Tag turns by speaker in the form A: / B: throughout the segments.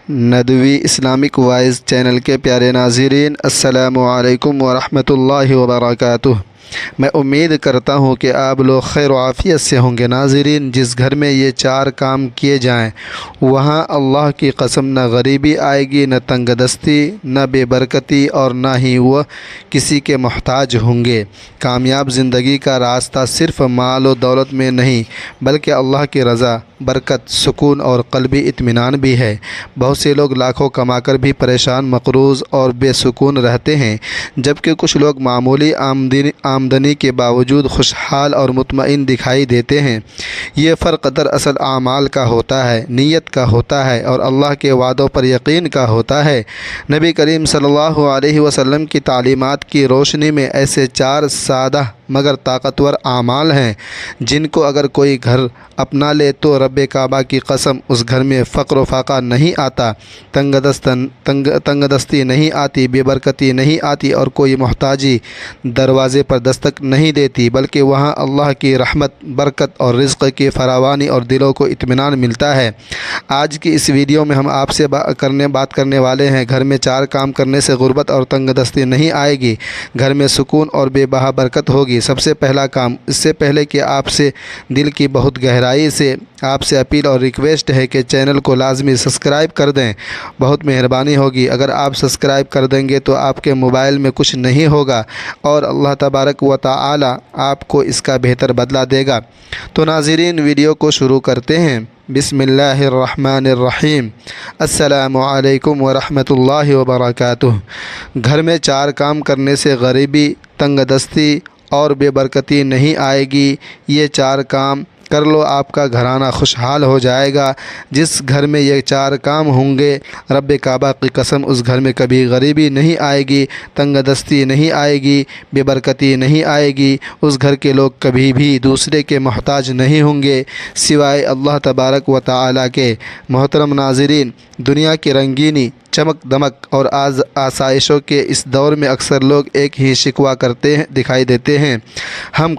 A: Nadwi Islamic wise channel کے پیارے ناظرین، السلام علیکم ورحمۃ اللہ وبرکاتہ۔ میں امید کرتا ہوں کہ آپ لوگ خیر و عافیت سے ہوں گے۔ ناظرین، جس گھر میں یہ چار کام کیے جائیں وہاں اللہ کی قسم نہ غریبی آئے گی، نہ تنگ دستی، نہ بے برکتی، اور نہ ہی وہ کسی کے محتاج ہوں گے۔ کامیاب زندگی کا راستہ صرف مال و دولت میں نہیں بلکہ اللہ کی رضا، برکت، سکون اور قلبی اطمینان بھی ہے۔ بہت سے لوگ لاکھوں کما کر بھی پریشان، مقروض اور بے سکون رہتے ہیں، جبکہ کچھ لوگ معمولی آمدنی کے باوجود خوشحال اور مطمئن دکھائی دیتے ہیں۔ یہ فرق دراصل اعمال کا ہوتا ہے، نیت کا ہوتا ہے اور اللہ کے وعدوں پر یقین کا ہوتا ہے۔ نبی کریم صلی اللہ علیہ وسلم کی تعلیمات کی روشنی میں ایسے چار سادہ مگر طاقتور اعمال ہیں جن کو اگر کوئی گھر اپنا لے تو رب کعبہ کی قسم اس گھر میں فقر و فاقہ نہیں آتا، تنگ دستی نہیں آتی، بے برکتی نہیں آتی اور کوئی محتاجی دروازے پر دستک نہیں دیتی، بلکہ وہاں اللہ کی رحمت، برکت اور رزق کی فراوانی اور دلوں کو اطمینان ملتا ہے۔ آج کی اس ویڈیو میں ہم آپ سے بات کرنے والے ہیں، گھر میں چار کام کرنے سے غربت اور تنگ دستی نہیں آئے گی، گھر میں سکون اور بے بہا برکت ہوگی۔ سب سے پہلا کام، اس سے پہلے کہ آپ سے دل کی بہت گہرائی سے آپ سے اپیل اور ریکویسٹ ہے کہ چینل کو لازمی سبسکرائب کر دیں، بہت مہربانی ہوگی۔ اگر آپ سبسکرائب کر دیں گے تو آپ کے موبائل میں کچھ نہیں ہوگا اور اللہ تبارک و تعالی آپ کو اس کا بہتر بدلہ دے گا۔ تو ناظرین، ویڈیو کو شروع کرتے ہیں۔ بسم اللہ الرحمن الرحیم۔ السلام علیکم ورحمۃ اللہ وبرکاتہ۔ گھر میں چار کام کرنے سے غریبی، تنگ دستی اور بے برکتی نہیں آئے گی۔ یہ چار کام کر لو، آپ کا گھرانہ خوشحال ہو جائے گا۔ جس گھر میں یہ چار کام ہوں گے، رب کعبہ کی قسم اس گھر میں کبھی غریبی نہیں آئے گی، تنگ دستی نہیں آئے گی، بے برکتی نہیں آئے گی۔ اس گھر کے لوگ کبھی بھی دوسرے کے محتاج نہیں ہوں گے سوائے اللہ تبارک و تعالی کے۔ محترم ناظرین، دنیا کی رنگینی، چمک دمک اور آسائشوں کے اس دور میں اکثر لوگ ایک ہی شکوہ کرتے دکھائی دیتے ہیں، ہم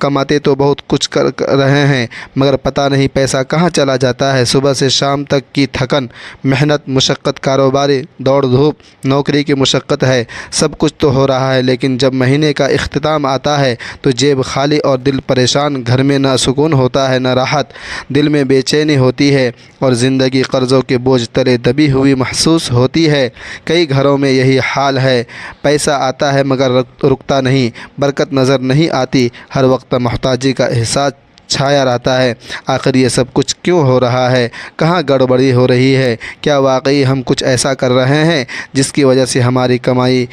A: کماتے تو بہت کچھ کر رہے ہیں مگر پتہ نہیں پیسہ کہاں چلا جاتا ہے۔ صبح سے شام تک کی تھکن، محنت، مشقت، کاروباری دوڑ دھوپ، نوکری کی مشقت ہے، سب کچھ تو ہو رہا ہے، لیکن جب مہینے کا اختتام آتا ہے تو جیب خالی اور دل پریشان۔ گھر میں نہ سکون ہوتا ہے، نہ راحت، دل میں بے چینی ہوتی ہے اور زندگی قرضوں کے بوجھ تلے دبی ہوئی محسوس ہوتی ہے۔ کئی گھروں میں یہی حال ہے، پیسہ آتا ہے مگر رکتا نہیں، برکت نظر نہیں آتی، ہر وقت محتاجی کا احساس چھایا رہتا ہے۔ آخر یہ سب کچھ کیوں ہو رہا ہے؟ کہاں گڑبڑی ہو رہی ہے؟ کیا واقعی ہم کچھ ایسا کر رہے ہیں جس کی وجہ سے ہماری کمائی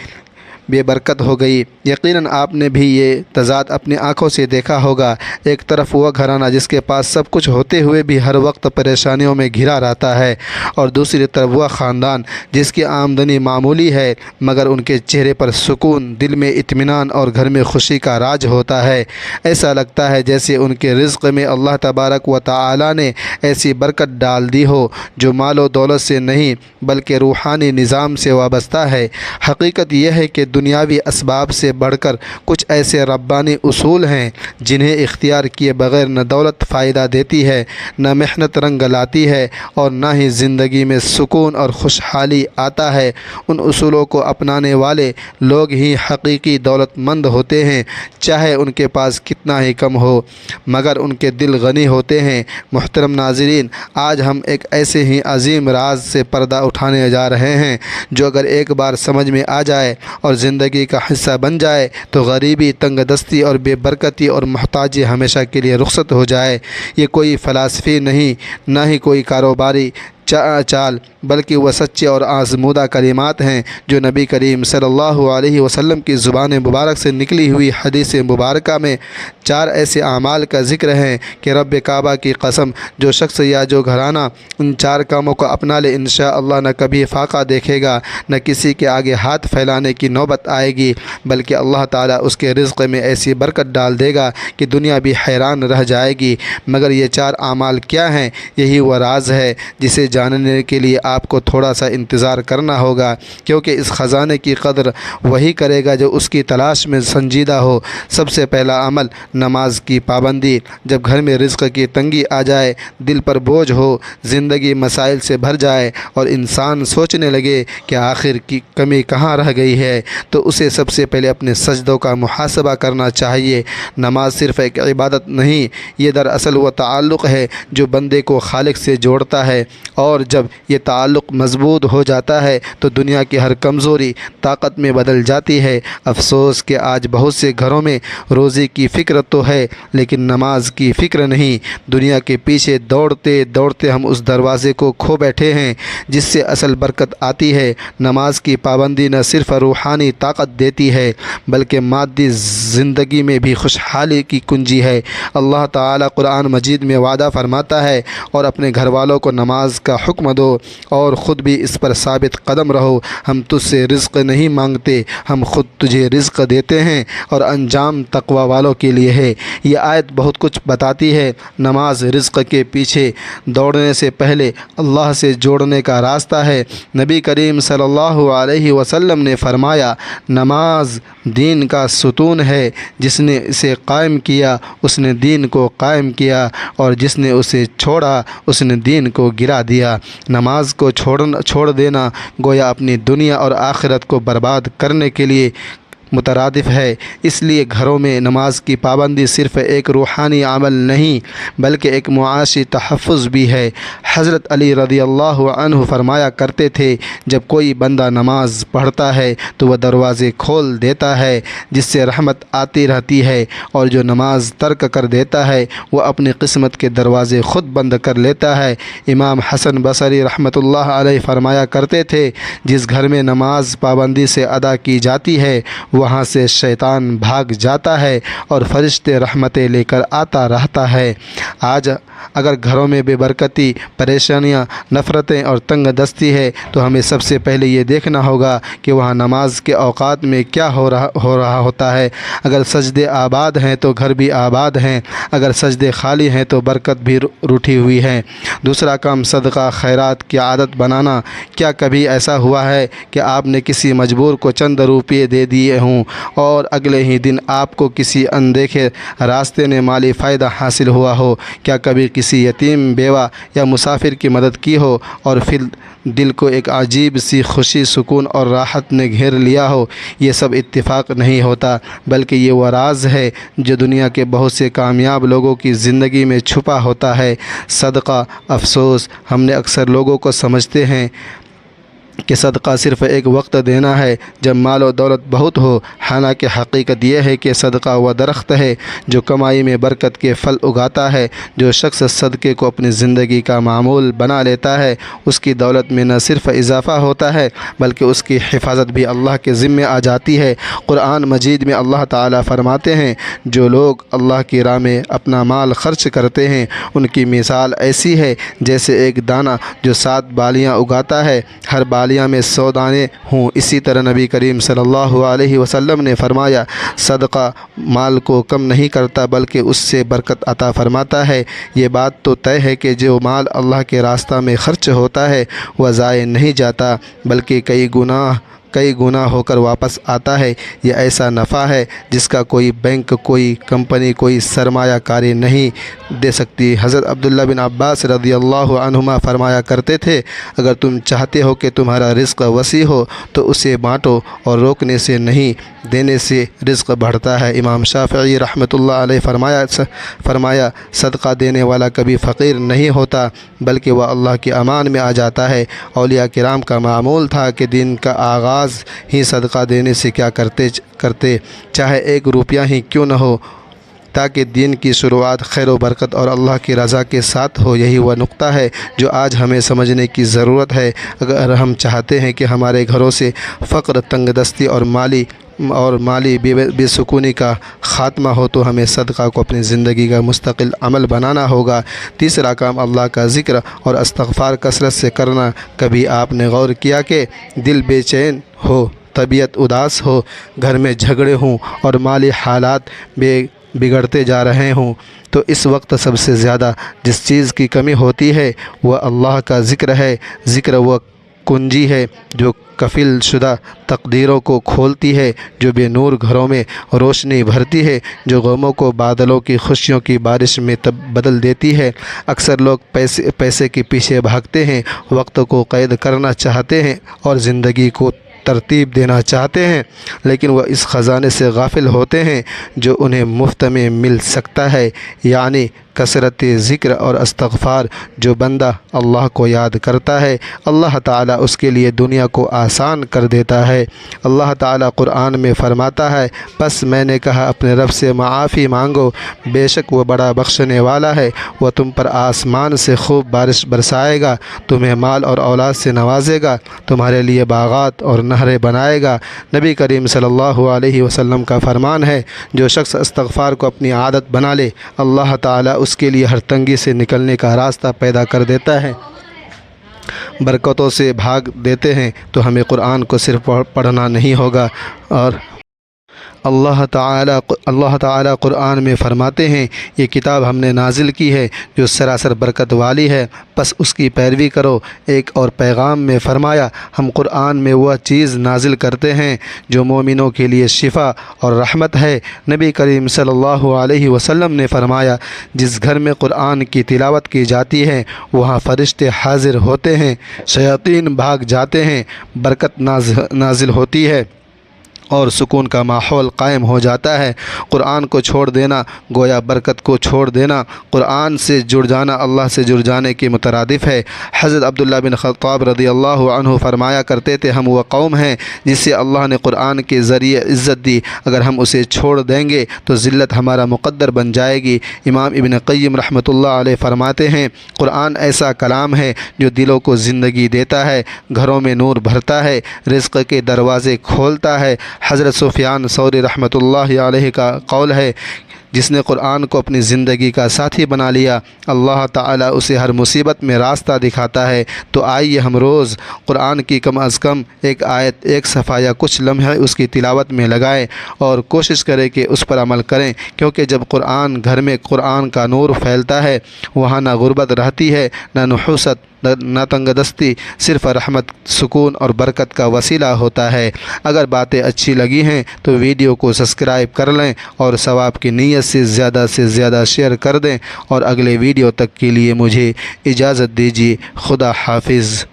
A: بے برکت ہو گئی؟ یقیناً آپ نے بھی یہ تضاد اپنی آنکھوں سے دیکھا ہوگا۔ ایک طرف وہ گھرانہ جس کے پاس سب کچھ ہوتے ہوئے بھی ہر وقت پریشانیوں میں گھرا رہتا ہے، اور دوسری طرف وہ خاندان جس کی آمدنی معمولی ہے مگر ان کے چہرے پر سکون، دل میں اطمینان اور گھر میں خوشی کا راج ہوتا ہے۔ ایسا لگتا ہے جیسے ان کے رزق میں اللہ تبارک و تعالی نے ایسی برکت ڈال دی ہو جو مال و دولت سے نہیں بلکہ روحانی نظام سے وابستہ ہے۔ حقیقت یہ ہے کہ دنیاوی اسباب سے بڑھ کر کچھ ایسے ربانی اصول ہیں جنہیں اختیار کیے بغیر نہ دولت فائدہ دیتی ہے، نہ محنت رنگ لاتی ہے اور نہ ہی زندگی میں سکون اور خوشحالی آتا ہے۔ ان اصولوں کو اپنانے والے لوگ ہی حقیقی دولت مند ہوتے ہیں، چاہے ان کے پاس کتنا ہی کم ہو مگر ان کے دل غنی ہوتے ہیں۔ محترم ناظرین، آج ہم ایک ایسے ہی عظیم راز سے پردہ اٹھانے جا رہے ہیں جو اگر ایک بار سمجھ میں آ جائے اور زندگی کا حصہ بن جائے تو غریبی، تنگ دستی اور بے برکتی اور محتاجی ہمیشہ کے لیے رخصت ہو جائے۔ یہ کوئی فلسفی نہیں، نہ ہی کوئی کاروباری چال، بلکہ وہ سچے اور آزمودہ کلمات ہیں جو نبی کریم صلی اللہ علیہ وسلم کی زبان مبارک سے نکلی ہوئی حدیث مبارکہ میں چار ایسے اعمال کا ذکر ہیں کہ رب کعبہ کی قسم جو شخص یا جو گھرانہ ان چار کاموں کو اپنا لے انشاءاللہ نہ کبھی فاقہ دیکھے گا، نہ کسی کے آگے ہاتھ پھیلانے کی نوبت آئے گی، بلکہ اللہ تعالیٰ اس کے رزق میں ایسی برکت ڈال دے گا کہ دنیا بھی حیران رہ جائے گی۔ مگر یہ چار اعمال کیا ہیں؟ یہی وہ راز ہے جسے جاننے کے لیے آپ کو تھوڑا سا انتظار کرنا ہوگا، کیونکہ اس خزانے کی قدر وہی کرے گا جو اس کی تلاش میں سنجیدہ ہو۔ سب سے پہلا عمل نماز کی پابندی۔ جب گھر میں رزق کی تنگی آ جائے، دل پر بوجھ ہو، زندگی مسائل سے بھر جائے اور انسان سوچنے لگے کہ آخر کی کمی کہاں رہ گئی ہے، تو اسے سب سے پہلے اپنے سجدوں کا محاسبہ کرنا چاہیے۔ نماز صرف ایک عبادت نہیں، یہ دراصل وہ تعلق ہے جو بندے کو خالق سے جوڑتا ہے، اور جب یہ تعلق مضبوط ہو جاتا ہے تو دنیا کی ہر کمزوری طاقت میں بدل جاتی ہے۔ افسوس کہ آج بہت سے گھروں میں روزی کی فکر تو ہے لیکن نماز کی فکر نہیں۔ دنیا کے پیچھے دوڑتے دوڑتے ہم اس دروازے کو کھو بیٹھے ہیں جس سے اصل برکت آتی ہے۔ نماز کی پابندی نہ صرف روحانی طاقت دیتی ہے بلکہ مادی زندگی میں بھی خوشحالی کی کنجی ہے۔ اللہ تعالیٰ قرآن مجید میں وعدہ فرماتا ہے، اور اپنے گھر والوں کو نماز کا حکم دو اور خود بھی اس پر ثابت قدم رہو۔ ہم تجھ سے رزق نہیں مانگتے، ہم خود تجھے رزق دیتے ہیں، اور انجام تقوی والوں کے لیے ہے۔ یہ آیت بہت کچھ بتاتی ہے۔ نماز رزق کے پیچھے دوڑنے سے پہلے اللہ سے جوڑنے کا راستہ ہے۔ نبی کریم صلی اللہ علیہ وسلم نے فرمایا، نماز دین کا ستون ہے، جس نے اسے قائم کیا اس نے دین کو قائم کیا، اور جس نے اسے چھوڑا اس نے دین کو گرا دیا۔ نماز کو چھوڑ دینا گویا اپنی دنیا اور آخرت کو برباد کرنے کے لیے مترادف ہے۔ اس لیے گھروں میں نماز کی پابندی صرف ایک روحانی عمل نہیں بلکہ ایک معاشی تحفظ بھی ہے۔ حضرت علی رضی اللہ عنہ فرمایا کرتے تھے، جب کوئی بندہ نماز پڑھتا ہے تو وہ دروازے کھول دیتا ہے جس سے رحمت آتی رہتی ہے، اور جو نماز ترک کر دیتا ہے وہ اپنی قسمت کے دروازے خود بند کر لیتا ہے۔ امام حسن بصری رحمۃ اللہ علیہ فرمایا کرتے تھے، جس گھر میں نماز پابندی سے ادا کی جاتی ہے وہاں سے شیطان بھاگ جاتا ہے اور فرشتے رحمتیں لے کر آتا رہتا ہے۔ آج اگر گھروں میں بے برکتی، پریشانیاں، نفرتیں اور تنگ دستی ہے تو ہمیں سب سے پہلے یہ دیکھنا ہوگا کہ وہاں نماز کے اوقات میں کیا ہو رہا ہوتا ہے۔ اگر سجدے آباد ہیں تو گھر بھی آباد ہیں، اگر سجدے خالی ہیں تو برکت بھی روٹھی ہوئی ہے۔ دوسرا کام صدقہ خیرات کی عادت بنانا۔ کیا کبھی ایسا ہوا ہے کہ آپ نے کسی مجبور کو چند روپے دے دیے ہوں اور اگلے ہی دن آپ کو کسی اندیکھے راستے نے مالی فائدہ حاصل ہوا ہو؟ کیا کبھی کسی یتیم، بیوہ یا مسافر کی مدد کی ہو اور پھر دل کو ایک عجیب سی خوشی، سکون اور راحت نے گھیر لیا ہو؟ یہ سب اتفاق نہیں ہوتا بلکہ یہ وہ راز ہے جو دنیا کے بہت سے کامیاب لوگوں کی زندگی میں چھپا ہوتا ہے۔ صدقہ۔ افسوس، ہم نے اکثر لوگوں کو سمجھتے ہیں کہ صدقہ صرف ایک وقت دینا ہے جب مال و دولت بہت ہو، حالانکہ حقیقت یہ ہے کہ صدقہ وہ درخت ہے جو کمائی میں برکت کے پھل اگاتا ہے۔ جو شخص صدقے کو اپنی زندگی کا معمول بنا لیتا ہے اس کی دولت میں نہ صرف اضافہ ہوتا ہے بلکہ اس کی حفاظت بھی اللہ کے ذمے آ جاتی ہے۔ قرآن مجید میں اللہ تعالیٰ فرماتے ہیں، جو لوگ اللہ کی راہ میں اپنا مال خرچ کرتے ہیں ان کی مثال ایسی ہے جیسے ایک دانہ جو 7 بالیاں اگاتا ہے، ہر بالیاں میں 100 دانے ہوں۔ اسی طرح نبی کریم صلی اللہ علیہ وسلم نے فرمایا، صدقہ مال کو کم نہیں کرتا بلکہ اس سے برکت عطا فرماتا ہے۔ یہ بات تو طے ہے کہ جو مال اللہ کے راستہ میں خرچ ہوتا ہے وہ ضائع نہیں جاتا بلکہ کئی گنا ہو کر واپس آتا ہے۔ یہ ایسا نفع ہے جس کا کوئی بینک، کوئی کمپنی، کوئی سرمایہ کاری نہیں دے سکتی۔ حضرت عبداللہ بن عباس رضی اللہ عنہما فرمایا کرتے تھے، اگر تم چاہتے ہو کہ تمہارا رزق وسیع ہو تو اسے بانٹو، اور روکنے سے نہیں، دینے سے رزق بڑھتا ہے۔ امام شافعی رحمۃ اللہ علیہ فرمایا صدقہ دینے والا کبھی فقیر نہیں ہوتا بلکہ وہ اللہ کی امان میں آ جاتا ہے۔ اولیاء کرام کا معمول تھا کہ دین کا آغاز ہی صدقہ دینے سے کیا کرتے چاہے 1 روپیہ ہی کیوں نہ ہو، تاکہ دین کی شروعات خیر و برکت اور اللہ کی رضا کے ساتھ ہو۔ یہی وہ نقطہ ہے جو آج ہمیں سمجھنے کی ضرورت ہے۔ اگر ہم چاہتے ہیں کہ ہمارے گھروں سے فقر، تنگ دستی اور مالی بے سکونی کا خاتمہ ہو تو ہمیں صدقہ کو اپنی زندگی کا مستقل عمل بنانا ہوگا۔ تیسرا کام اللہ کا ذکر اور استغفار کثرت سے کرنا۔ کبھی آپ نے غور کیا کہ دل بے چین ہو، طبیعت اداس ہو، گھر میں جھگڑے ہوں اور مالی حالات بگڑتے جا رہے ہوں تو اس وقت سب سے زیادہ جس چیز کی کمی ہوتی ہے وہ اللہ کا ذکر ہے۔ ذکر وہ کنجی ہے جو قفل شدہ تقدیروں کو کھولتی ہے، جو بے نور گھروں میں روشنی بھرتی ہے، جو غموں کو بادلوں کی خوشیوں کی بارش میں بدل دیتی ہے۔ اکثر لوگ پیسے کے پیچھے بھاگتے ہیں، وقت کو قید کرنا چاہتے ہیں اور زندگی کو ترتیب دینا چاہتے ہیں، لیکن وہ اس خزانے سے غافل ہوتے ہیں جو انہیں مفت میں مل سکتا ہے، یعنی کثرت ذکر اور استغفار۔ جو بندہ اللہ کو یاد کرتا ہے اللہ تعالیٰ اس کے لیے دنیا کو آسان کر دیتا ہے۔ اللہ تعالیٰ قرآن میں فرماتا ہے، پس میں نے کہا اپنے رب سے معافی مانگو، بے شک وہ بڑا بخشنے والا ہے، وہ تم پر آسمان سے خوب بارش برسائے گا، تمہیں مال اور اولاد سے نوازے گا، تمہارے لیے باغات اور نہریں بنائے گا۔ نبی کریم صلی اللہ علیہ وسلم کا فرمان ہے، جو شخص استغفار کو اپنی عادت بنا لے اللہ تعالیٰ اس کے لیے ہر تنگی سے نکلنے کا راستہ پیدا کر دیتا ہے، برکتوں سے بھاگ دیتے ہیں۔ تو ہمیں قرآن کو صرف پڑھنا نہیں ہوگا، اور اللہ تعالیٰ قرآن میں فرماتے ہیں، یہ کتاب ہم نے نازل کی ہے جو سراسر برکت والی ہے، بس اس کی پیروی کرو۔ ایک اور پیغام میں فرمایا، ہم قرآن میں وہ چیز نازل کرتے ہیں جو مومنوں کے لیے شفا اور رحمت ہے۔ نبی کریم صلی اللہ علیہ وسلم نے فرمایا، جس گھر میں قرآن کی تلاوت کی جاتی ہے وہاں فرشتے حاضر ہوتے ہیں، شیاطین بھاگ جاتے ہیں، برکت نازل ہوتی ہے اور سکون کا ماحول قائم ہو جاتا ہے۔ قرآن کو چھوڑ دینا گویا برکت کو چھوڑ دینا، قرآن سے جڑ جانا اللہ سے جڑ جانے کے مترادف ہے۔ حضرت عبداللہ بن خطاب رضی اللہ عنہ فرمایا کرتے تھے، ہم وہ قوم ہیں جس سے اللہ نے قرآن کے ذریعے عزت دی، اگر ہم اسے چھوڑ دیں گے تو ذلت ہمارا مقدر بن جائے گی۔ امام ابن قیم رحمۃ اللہ علیہ فرماتے ہیں، قرآن ایسا کلام ہے جو دلوں کو زندگی دیتا ہے، گھروں میں نور بھرتا ہے، رزق کے دروازے کھولتا ہے۔ حضرت سفیان ثوری رحمۃ اللہ علیہ کا قول ہے، جس نے قرآن کو اپنی زندگی کا ساتھی بنا لیا اللہ تعالیٰ اسے ہر مصیبت میں راستہ دکھاتا ہے۔ تو آئیے ہم روز قرآن کی کم از کم ایک آیت، ایک صفحہ یا کچھ لمحے اس کی تلاوت میں لگائیں اور کوشش کریں کہ اس پر عمل کریں، کیونکہ جب گھر میں قرآن کا نور پھیلتا ہے وہاں نہ غربت رہتی ہے، نہ نحوست، نہ تنگ دستی، صرف رحمت، سکون اور برکت کا وسیلہ ہوتا ہے۔ اگر باتیں اچھی لگی ہیں تو ویڈیو کو سبسکرائب کر لیں اور ثواب کی نیت سے زیادہ شیئر کر دیں، اور اگلے ویڈیو تک کے لیے مجھے اجازت دیجیے۔ خدا حافظ۔